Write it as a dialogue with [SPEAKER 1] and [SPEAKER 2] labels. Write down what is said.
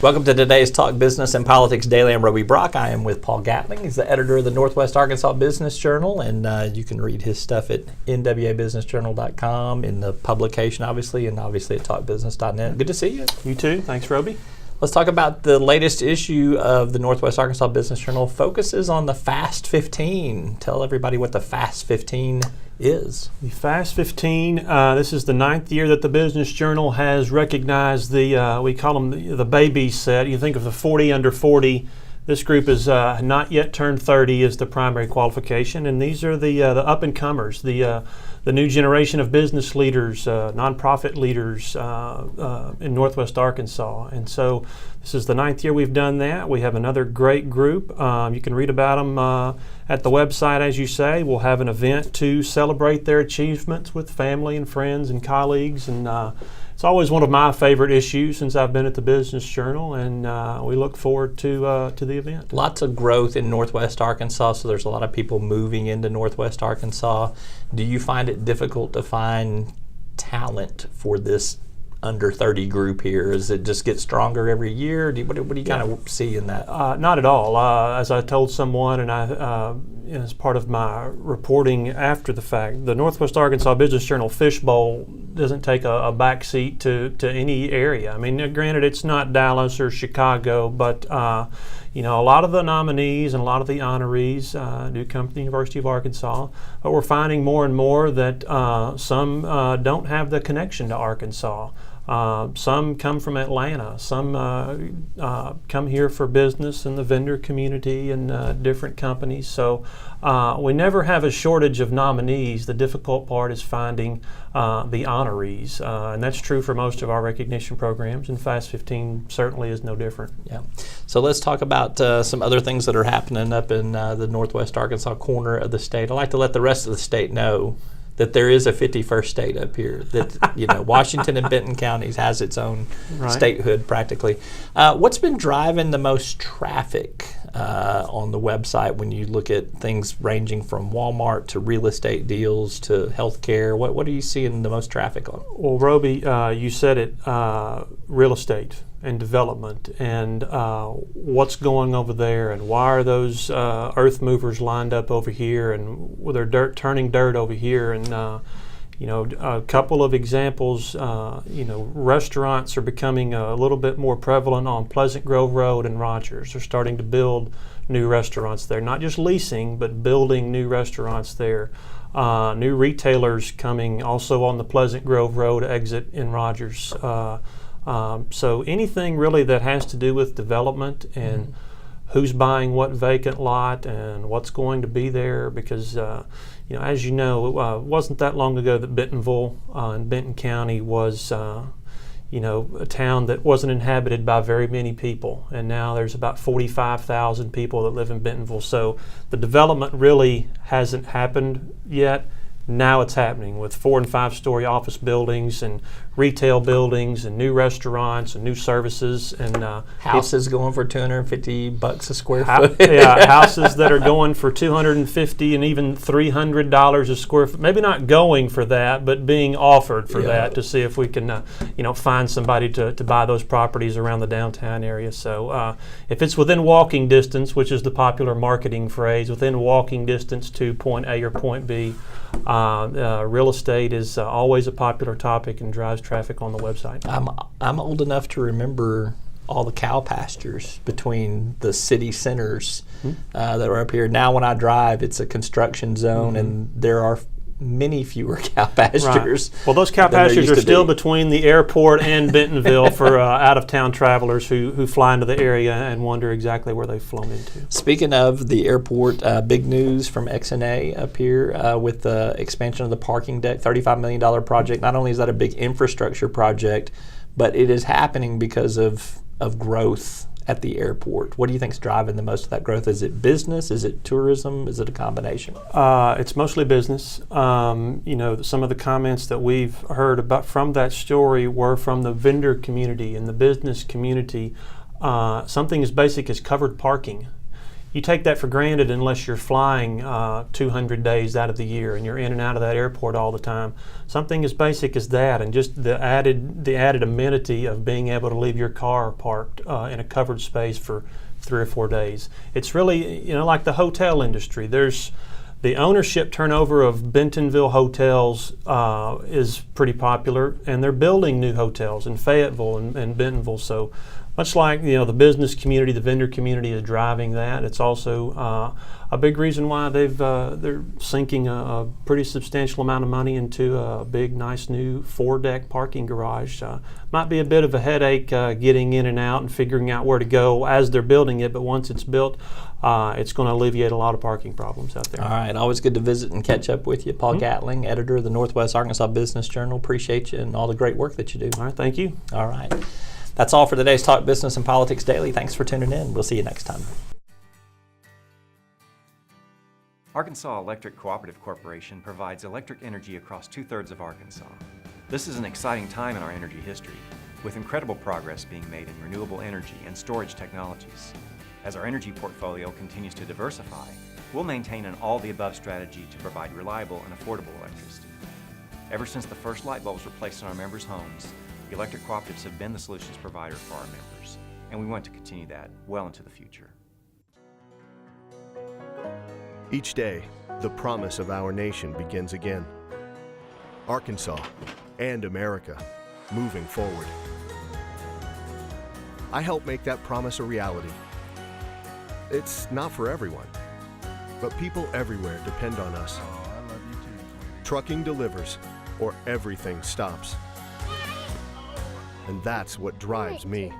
[SPEAKER 1] Welcome to today's Talk Business and Politics Daily. I'm Roby Brock. I am with Paul Gatling. He's the editor of the Northwest Arkansas Business Journal, and you can read his stuff at nwabusinessjournal.com in the publication, obviously, and obviously at talkbusiness.net. Good to see you.
[SPEAKER 2] You too. Thanks, Roby.
[SPEAKER 1] Let's talk about the latest issue of the Northwest Arkansas Business Journal. Focuses on the Fast 15. Tell everybody what the Fast 15 is.
[SPEAKER 2] The Fast 15, this is the 9th year that the Business Journal has recognized the, we call them the baby set. You think of the 40 under 40. This group is not yet turned 30 is the primary qualification, and these are the up-and-comers, the new generation of business leaders, nonprofit leaders in Northwest Arkansas. And so this is the 9th year we've done that. We have another great group. You can read about them at the website, as you say. We'll have an event to celebrate their achievements with family and friends and colleagues, and it's always one of my favorite issues since I've been at the Business Journal, and we look forward to the event.
[SPEAKER 1] Lots of growth in Northwest Arkansas, so there's a lot of people moving into Northwest Arkansas. Do you find it difficult to find talent for this under 30 group here? Does it just get stronger every year? What do you kind of see in that?
[SPEAKER 2] Not at all. As I told someone, and as part of my reporting after the fact, the Northwest Arkansas Business Journal fishbowl doesn't take a back seat to any area. I mean, granted, it's not Dallas or Chicago, but a lot of the nominees and a lot of the honorees do come from the University of Arkansas. But we're finding more and more that some don't have the connection to Arkansas. Some come from Atlanta. Some come here for business in the vendor community and different companies. So we never have a shortage of nominees. The difficult part is finding the honorees, and that's true for most of our recognition programs, and Fast 15 certainly is no different.
[SPEAKER 1] Yeah. So let's talk about some other things that are happening up in the Northwest Arkansas corner of the state. I'd like to let the rest of the state know that there is a 51st state up here, that Washington and Benton counties has its own statehood practically. What's been driving the most traffic on the website when you look at things ranging from Walmart to real estate deals to healthcare? What are you seeing the most traffic on?
[SPEAKER 2] Well, Roby, you said it, real estate and development, and what's going over there, and why are those earth movers lined up over here, and they're turning dirt over here, and a couple of examples. Restaurants are becoming a little bit more prevalent on Pleasant Grove Road and Rogers. They're starting to build new restaurants there, not just leasing, but building new restaurants there. New retailers coming also on the Pleasant Grove Road exit in Rogers. So anything really that has to do with development and who's buying what vacant lot and what's going to be there, because as you know, it wasn't that long ago that Bentonville in Benton County was a town that wasn't inhabited by very many people, and now there's about 45,000 people that live in Bentonville. So the development really hasn't happened yet. Now it's happening with 4- and 5-story office buildings and retail buildings and new restaurants and new services and
[SPEAKER 1] houses going for $250 a square foot.
[SPEAKER 2] Houses that are going for $250 and even $300 a square foot. Maybe not going for that, but being offered for that, to see if we can, find somebody to buy those properties around the downtown area. So if it's within walking distance, which is the popular marketing phrase, within walking distance to point A or point B. Real estate is always a popular topic and drives traffic on the website.
[SPEAKER 1] I'm old enough to remember all the cow pastures between the city centers that are up here. Now when I drive, it's a construction zone, and there are many fewer cow pastures.
[SPEAKER 2] Right. Well, those cow pastures are still between the airport and Bentonville for out-of-town travelers who fly into the area and wonder exactly where they've flown into.
[SPEAKER 1] Speaking of the airport, big news from XNA up here with the expansion of the parking deck, $35 million project. Not only is that a big infrastructure project, but it is happening because of growth at the airport. What do you think is driving the most of that growth? Is it business? Is it tourism? Is it a combination?
[SPEAKER 2] It's mostly business. Some of the comments that we've heard about from that story were from the vendor community and the business community. Something as basic as covered parking. you take that for granted unless you're flying 200 days out of the year and you're in and out of that airport all the time. Something as basic as that, and just the added amenity of being able to leave your car parked in a covered space for 3 or 4 days. It's really, like the hotel industry. There's the ownership turnover of Bentonville hotels is pretty popular, and they're building new hotels in Fayetteville and Bentonville. So much like the business community, the vendor community is driving that. It's also a big reason why they're sinking a pretty substantial amount of money into a big, nice new 4-deck parking garage. Might be a bit of a headache getting in and out and figuring out where to go as they're building it, but once it's built, it's going to alleviate a lot of parking problems out there.
[SPEAKER 1] All right, always good to visit and catch up with you. Paul Gatling, editor of the Northwest Arkansas Business Journal. Appreciate you and all the great work that you do.
[SPEAKER 2] All right, thank you.
[SPEAKER 1] All right. That's all for today's Talk Business and Politics Daily. Thanks for tuning in. We'll see you next time.
[SPEAKER 3] Arkansas Electric Cooperative Corporation provides electric energy across 2/3 of Arkansas. This is an exciting time in our energy history, with incredible progress being made in renewable energy and storage technologies. As our energy portfolio continues to diversify, we'll maintain an all-the-above strategy to provide reliable and affordable electricity. Ever since the first light bulbs were placed in our members' homes, the electric cooperatives have been the solutions provider for our members, and we want to continue that well into the future.
[SPEAKER 4] Each day, the promise of our nation begins again. Arkansas and America, moving forward. I help make that promise a reality. It's not for everyone, but people everywhere depend on us. Trucking delivers, or everything stops. And that's what drives me.